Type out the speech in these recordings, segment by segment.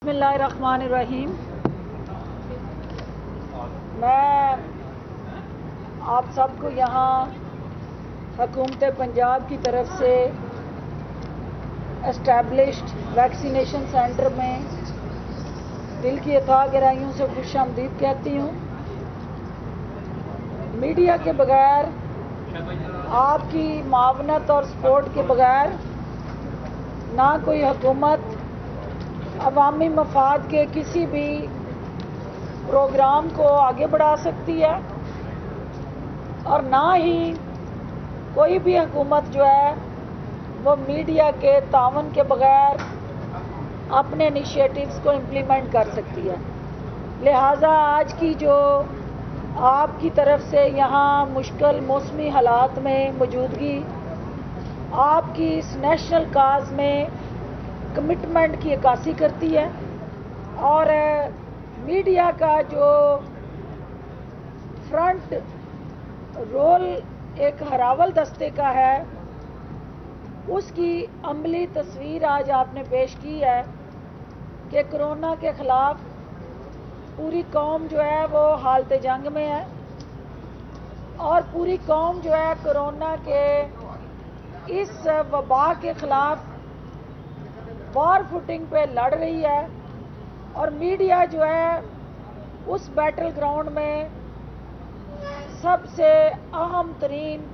बिस्मिल्लाहिर्रहमानिर्रहीम। मैं आप सबको यहाँ हुकूमत पंजाब की तरफ से एस्टैब्लिश्ड वैक्सीनेशन सेंटर में दिल की अथाह गहराइयों से खुशामदीद कहती हूँ। मीडिया के बगैर, आपकी मावनत और सपोर्ट के बगैर ना कोई हुकूमत अवामी मफाद के किसी भी प्रोग्राम को आगे बढ़ा सकती है और ना ही कोई भी हुकूमत जो है वो मीडिया के तावन के बगैर अपने इनिशिएटिव्स को इम्प्लीमेंट कर सकती है। लिहाजा आज की जो आपकी तरफ से यहाँ मुश्किल मौसमी हालात में मौजूदगी, आपकी इस नेशनल काज में कमिटमेंट की अक्कासी करती है और मीडिया का जो फ्रंट रोल एक हरावल दस्ते का है, उसकी अमली तस्वीर आज आपने पेश की है कि कोरोना के खिलाफ पूरी कौम जो है वो हालत जंग में है और पूरी कौम जो है कोरोना के इस वबा के खिलाफ वॉर फुटिंग पे लड़ रही है और मीडिया जो है उस बैटल ग्राउंड में सबसे अहम तरीन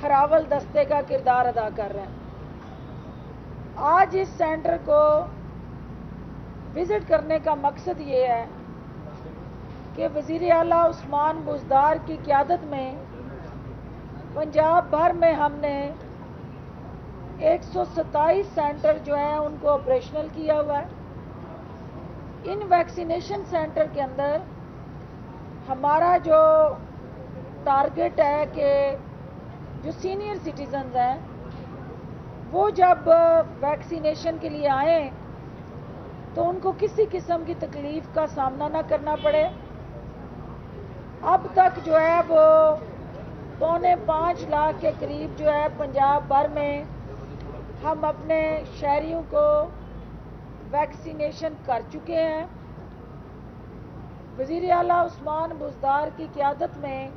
हरावल दस्ते का किरदार अदा कर रहे हैं। आज इस सेंटर को विजिट करने का मकसद ये है कि वज़ीर आला उस्मान बुज़दार की क़यादत में पंजाब भर में हमने 127 सेंटर जो हैं उनको ऑपरेशनल किया हुआ है। इन वैक्सीनेशन सेंटर के अंदर हमारा जो टारगेट है कि जो सीनियर सिटीजन्स हैं वो जब वैक्सीनेशन के लिए आए तो उनको किसी किस्म की तकलीफ का सामना ना करना पड़े। अब तक जो है वो 4.25 लाख के करीब जो है पंजाब भर में हम अपने शहरियों को वैक्सीनेशन कर चुके हैं। वज़ीर आला उस्मान बुज़दार की क़यादत में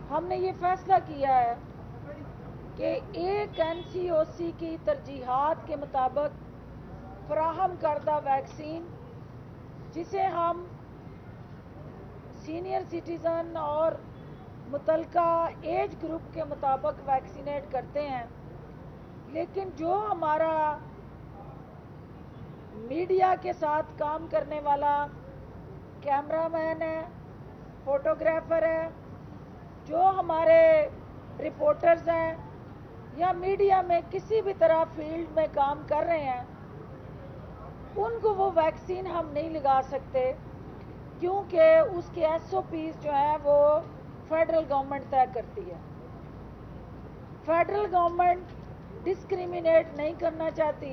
हमने ये फैसला किया है कि एक NCOC की तरजीहात के मुताबिक फराहम करदा वैक्सीन, जिसे हम सीनियर सिटीज़न और मुतलका एज ग्रुप के मुताबिक वैक्सीनेट करते हैं, लेकिन जो हमारा मीडिया के साथ काम करने वाला कैमरामैन है, फोटोग्राफर है, जो हमारे रिपोर्टर्स हैं या मीडिया में किसी भी तरह फील्ड में काम कर रहे हैं, उनको वो वैक्सीन हम नहीं लगा सकते क्योंकि उसके SOPs जो हैं वो फेडरल गवर्नमेंट तय करती है। फेडरल गवर्नमेंट डिस्क्रिमिनेट नहीं करना चाहती,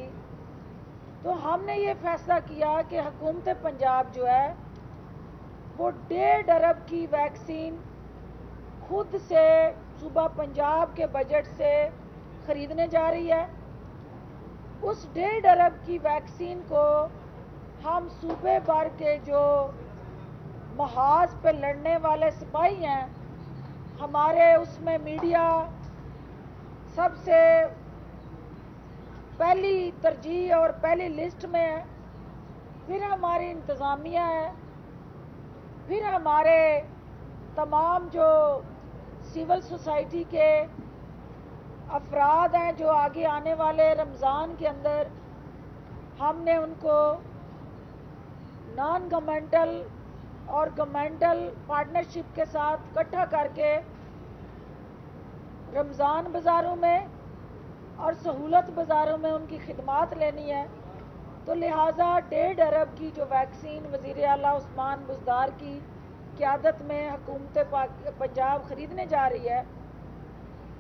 तो हमने ये फैसला किया कि हुकूमत पंजाब जो है वो 1.5 अरब की वैक्सीन खुद से सूबा पंजाब के बजट से ख़रीदने जा रही है। उस 1.5 अरब की वैक्सीन को हम सूबे भर के जो महाज पे लड़ने वाले सिपाही हैं, हमारे उसमें मीडिया सबसे पहली तरजीह और पहली लिस्ट में है, फिर हमारी इंतज़ामिया है, फिर हमारे तमाम जो सिविल सोसाइटी के अफराद हैं जो आगे आने वाले रमज़ान के अंदर हमने उनको नॉन गवर्नमेंटल और गवर्नमेंटल पार्टनरशिप के साथ इकट्ठा करके रमज़ान बाज़ारों में और सहूलत बाज़ारों में उनकी खिदमात लेनी है। तो लिहाजा 1.5 अरब की जो वैक्सीन वज़ीर आला उस्मान बुज़दार की क़यादत में हुकूमत पंजाब ख़रीदने जा रही है,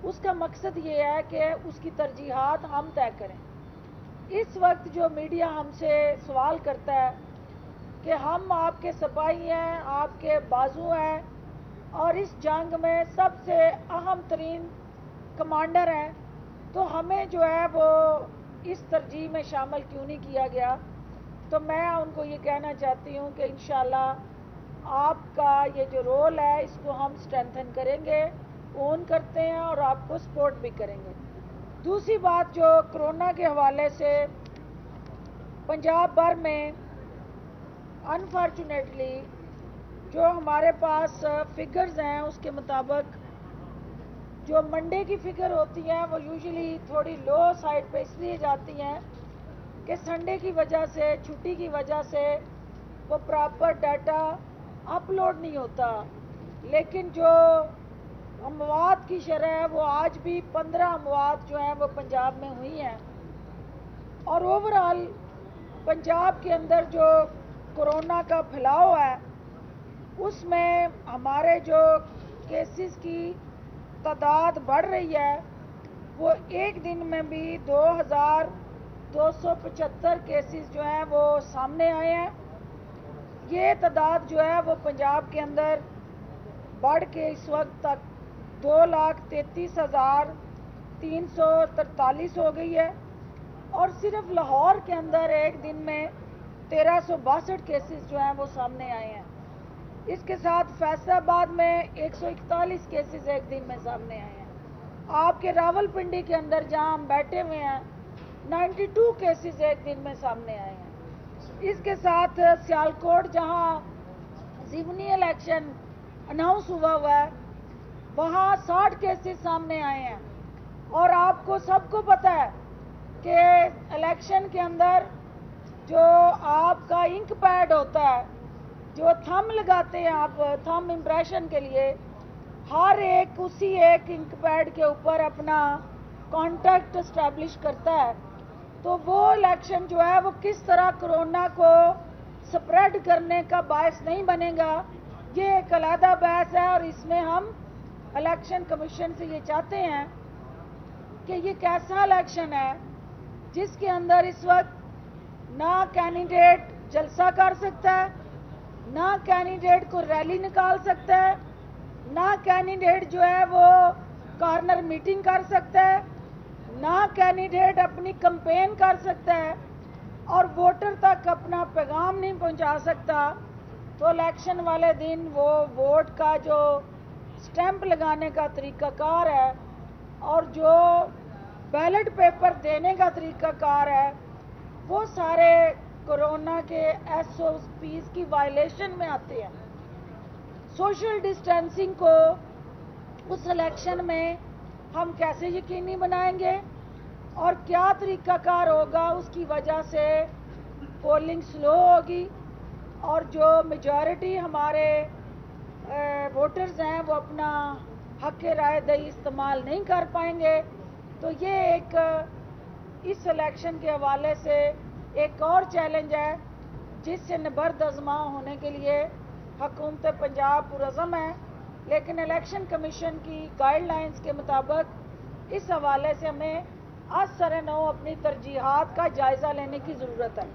उसका मकसद ये है कि उसकी तरजीहात हम तय करें। इस वक्त जो मीडिया हमसे सवाल करता है कि हम आपके सिपाही हैं, आपके बाजू हैं और इस जंग में सबसे अहम तरीन कमांडर हैं, तो हमें जो है वो इस तरजीह में शामिल क्यों नहीं किया गया। تو میں ان کو یہ کہنا چاہتی ہوں کہ انشاءاللہ آپ کا یہ جو رول ہے اس کو ہم اسٹرینتھن کریں گے، اون کرتے ہیں اور آپ کو سپورٹ بھی کریں گے۔ دوسری بات جو کرونا کے حوالے سے پنجاب بھر میں انفارچونیٹلی جو ہمارے پاس فگرز ہیں اس کے مطابق جو منڈے کی فگر ہوتی ہیں وہ یوزلی تھوڑی لو سائڈ پہ اس لیے جاتی ہیں کہ سنڈے کی وجہ سے، چھٹی کی وجہ سے وہ پراپر ڈیٹا اپلوڈ نہیں ہوتا، لیکن جو اموات کی شرح ہے وہ آج بھی 15 اموات جو ہیں وہ پنجاب میں ہوئی ہیں، اور اوورآل پنجاب کے اندر جو کرونا کا پھیلاؤ ہے اس میں ہمارے جو کیسز کی تعداد بڑھ رہی ہے، وہ ایک دن میں بھی 2275 کیسز جو ہیں وہ سامنے آئے ہیں۔ یہ تعداد جو ہے وہ پنجاب کے اندر بڑھ کے اس وقت تک 2,33,343 ہو گئی ہے، اور صرف لاہور کے اندر ایک دن میں 1362 کیسز جو ہیں وہ سامنے آئے ہیں۔ اس کے ساتھ فیصل آباد میں 141 کیسز ایک دن میں سامنے آئے ہیں۔ آپ کے راول پنڈی کے اندر جہاں ہم بیٹھے ہوئے ہیں 92 کیسز ایک دن میں سامنے آئے ہیں۔ اس کے ساتھ سیالکوٹ جہاں ضمنی الیکشن اناؤنس ہوا ہے وہاں 60 کیسز سامنے آئے ہیں، اور آپ کو سب کو پتہ ہے کہ الیکشن کے اندر جو آپ کا انک پیڈ ہوتا ہے، جو تھم لگاتے ہیں آپ تھم امپریشن کے لیے، ہر ایک اسی ایک انک پیڈ کے اوپر اپنا کانٹیکٹ اسٹیبلش کرتا ہے، تو وہ الیکشن جو ہے وہ کس طرح کرونا کو سپریڈ کرنے کا باعث نہیں بنے گا، یہ ایک علیحدہ بحث ہے، اور اس میں ہم الیکشن کمیشن سے یہ چاہتے ہیں کہ یہ کیسا الیکشن ہے جس کے اندر اس وقت نہ کینڈیڈیٹ جلسہ کر سکتا ہے، نہ کینڈیڈیٹ کو ریلی نکال سکتا ہے، نہ کینڈیڈیٹ جو ہے وہ کارنر میٹنگ کر سکتا ہے، نہ کینڈیڈیٹ اپنی کمپین کر سکتا ہے، اور ووٹر تک اپنا پیغام نہیں پہنچا سکتا۔ تو الیکشن والے دن وہ ووٹ کا جو سٹیمپ لگانے کا طریقہ کار ہے اور جو بیلٹ پیپر دینے کا طریقہ کار ہے وہ سارے کورونا کے ایس او پیز کی وائلیشن میں آتے ہیں۔ سوشل ڈسٹینسنگ کو اس الیکشن میں ہم کیسے یقینی بنائیں گے اور کیا طریقہ کار ہوگا، اس کی وجہ سے پولنگ سلو ہوگی اور جو میجورٹی ہمارے ووٹرز ہیں وہ اپنا حق رائے دہی استعمال نہیں کر پائیں گے۔ تو یہ ایک اس الیکشن کے حوالے سے ایک اور چیلنج ہے جس سے نبرد آزما ہونے کے لیے حکومت پنجاب پرعزم ہے، لیکن الیکشن کمیشن کی گائیڈ لائنز کے مطابق اس حوالے سے ہمیں از سر نو اپنی ترجیحات کا جائزہ لینے کی ضرورت ہے۔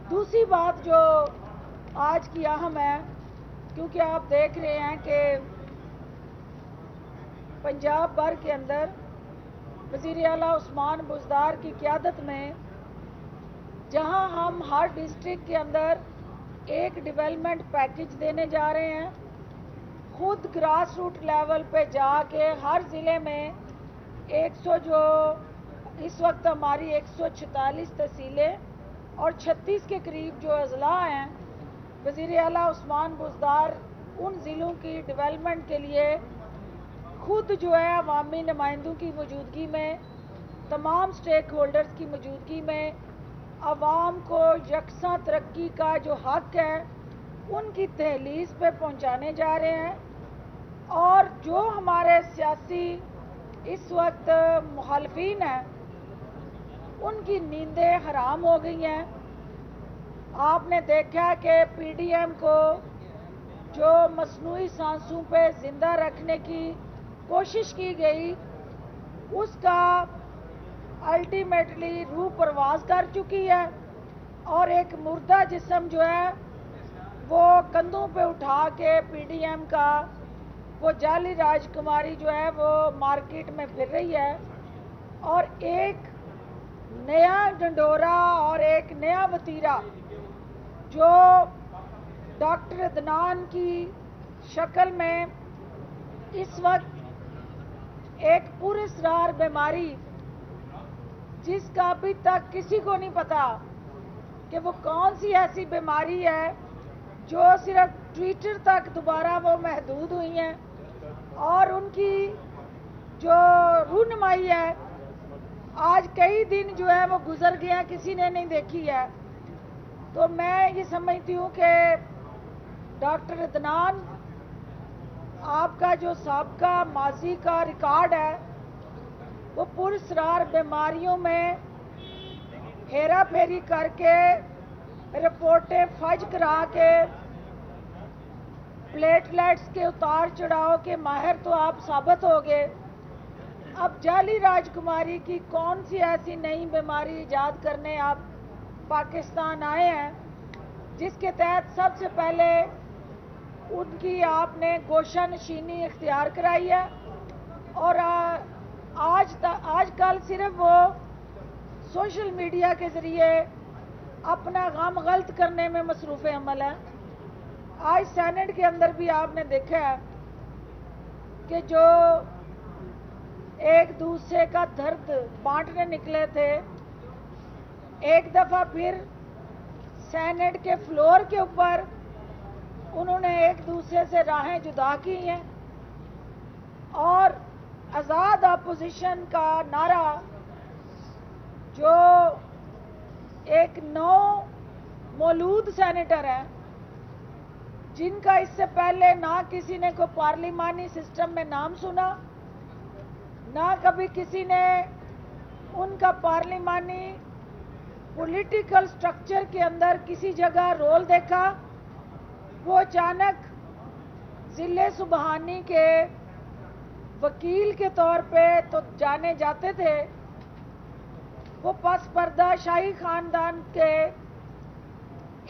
دوسری بات جو آج کی اہم ہے، کیونکہ آپ دیکھ رہے ہیں کہ پنجاب بھر کے اندر وزیر اعلیٰ عثمان بزدار کی قیادت میں جہاں ہم ہر ڈسٹرکٹ کے اندر ایک ڈیولپمنٹ پیکج دینے جا رہے ہیں، خود گراس روٹ لیول پہ جا کے ہر ضلع میں 100 جو اس وقت ہماری 146 تحصیلیں اور 36 کے قریب جو اضلاع ہیں، وزیر اعلیٰ عثمان بزدار ان ضلعوں کی ڈیولپمنٹ کے لیے خود جو ہے عوامی نمائندوں کی موجودگی میں، تمام سٹیک ہولڈرز کی موجودگی میں عوام کو یکساں ترقی کا جو حق ہے ان کی دہلیز پہ پہنچانے جا رہے ہیں، اور جو ہمارے سیاسی اس وقت مخالفین ہیں ان کی نیندیں حرام ہو گئی ہیں۔ آپ نے دیکھا کہ پی ڈی ایم کو جو مصنوعی سانسوں پہ زندہ رکھنے کی کوشش کی گئی اس کا الٹیمیٹلی روح پرواز کر چکی ہے، اور ایک مردہ جسم جو ہے وہ کندھوں پہ اٹھا کے پی ڈی ایم کا وہ جعلی راجکماری جو ہے وہ مارکیٹ میں پھر رہی ہے، اور ایک नया ढंढोरा और एक नया वतीरा जो डॉक्टर अदनान की शक्ल में इस वक्त एक पुरअसरार बीमारी, जिसका अभी तक किसी को नहीं पता कि वो कौन सी ऐसी बीमारी है जो सिर्फ ट्विटर तक दोबारा वो महदूद हुई हैं और उनकी जो रूनुमाई है आज कई दिन जो है वो गुजर गया, किसी ने नहीं देखी है। तो मैं ये समझती हूँ कि डॉक्टर अदनान, आपका जो साबका माजी का रिकॉर्ड है वो पुरअसरार बीमारियों में हेरा फेरी करके रिपोर्टें फज करा के प्लेटलेट्स के उतार चढ़ाव के माहिर तो आप साबित हो गए। अब जाली राजकुमारी की कौन सी ऐसी नई बीमारी इजाद करने आप पाकिस्तान आए हैं, जिसके तहत सबसे पहले उनकी आपने गोशा नशीनी इख्तियार कराई है और आजकल सिर्फ वो सोशल मीडिया के ज़रिए अपना गम गलत करने में मसरूफ़ अमल है। आज सेनेट के अंदर भी आपने देखा है कि जो एक दूसरे का दर्द बांटने निकले थे, एक दफ़ा फिर सेनेट के फ्लोर के ऊपर उन्होंने एक दूसरे से राहें जुदा की हैं और आज़ाद अपोजिशन का नारा जो एक नौ मौलूद सेनेटर हैं जिनका इससे पहले ना किसी ने कोई पार्लिमानी सिस्टम में नाम सुना, ना कभी किसी ने उनका पार्लिमानी पॉलिटिकल स्ट्रक्चर के अंदर किसी जगह रोल देखा, वो अचानक ज़िले सुबहानी के वकील के तौर पे तो जाने जाते थे, वो पस पर्दा शाही खानदान के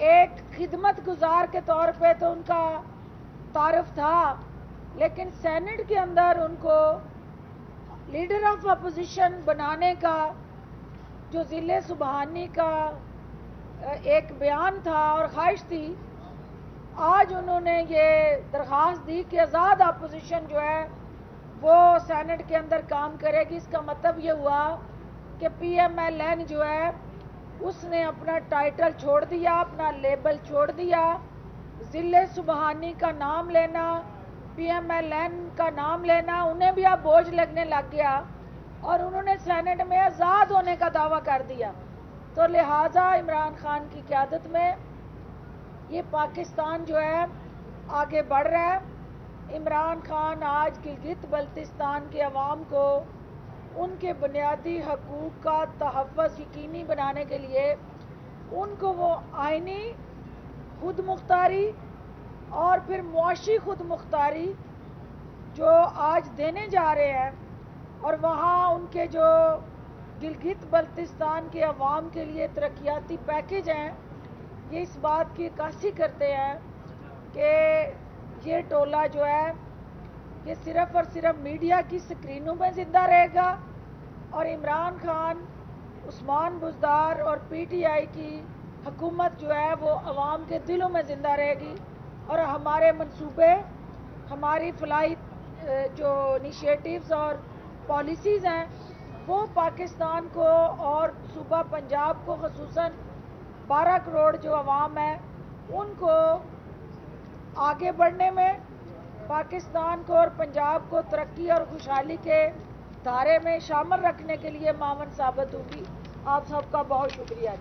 एक खिदमत गुजार के तौर पे तो उनका तारुफ था, लेकिन सेनेट के अंदर उनको लीडर ऑफ अपोजिशन बनाने का जो ज़िले सुबहानी का एक बयान था और ख्वाहिश थी, आज उन्होंने ये दरख्वास्त दी कि आज़ाद अपोजिशन जो है वो सेनेट के अंदर काम करेगी। इसका मतलब ये हुआ कि PMLN जो है उसने अपना टाइटल छोड़ दिया, अपना लेबल छोड़ दिया। ज़िले सुबहानी का नाम लेना, PMLN का नाम लेना उन्हें भी अब बोझ लगने लग गया और उन्होंने सेनेट में आज़ाद होने का दावा कर दिया। तो लिहाजा इमरान खान की क़यादत में ये पाकिस्तान जो है आगे बढ़ रहा है। इमरान खान आज गिलगित बल्तिस्तान के अवाम को उनके बुनियादी हकूक़ का तहफ़्फ़ुज़ यकीनी बनाने के लिए उनको वो आइनी खुद मुख्तारी और फिर मुआशी खुद मुख्तारी जो आज देने जा रहे हैं और वहाँ उनके जो गिलगित बल्तिस्तान के अवाम के लिए तरक्याती पैकेज हैं, ये इस बात की अक्कासी करते हैं कि ये टोला जो है ये सिर्फ और सिर्फ मीडिया की स्क्रीनों में ज़िंदा रहेगा और इमरान खान, उस्मान बुज़दार और PTI की हुकूमत जो है वो अवाम के दिलों में ज़िंदा रहेगी और हमारे मंसूबे, हमारी फलाही जो इनिशिएटिव्स और पॉलिसीज़ हैं वो पाकिस्तान को और सूबा पंजाब को ख़ुसूसन 12 करोड़ जो अवाम है उनको आगे बढ़ने में, पाकिस्तान को और पंजाब को तरक्की और खुशहाली के धारे में शामिल रखने के लिए मावन साबित होगी। आप सबका बहुत शुक्रिया।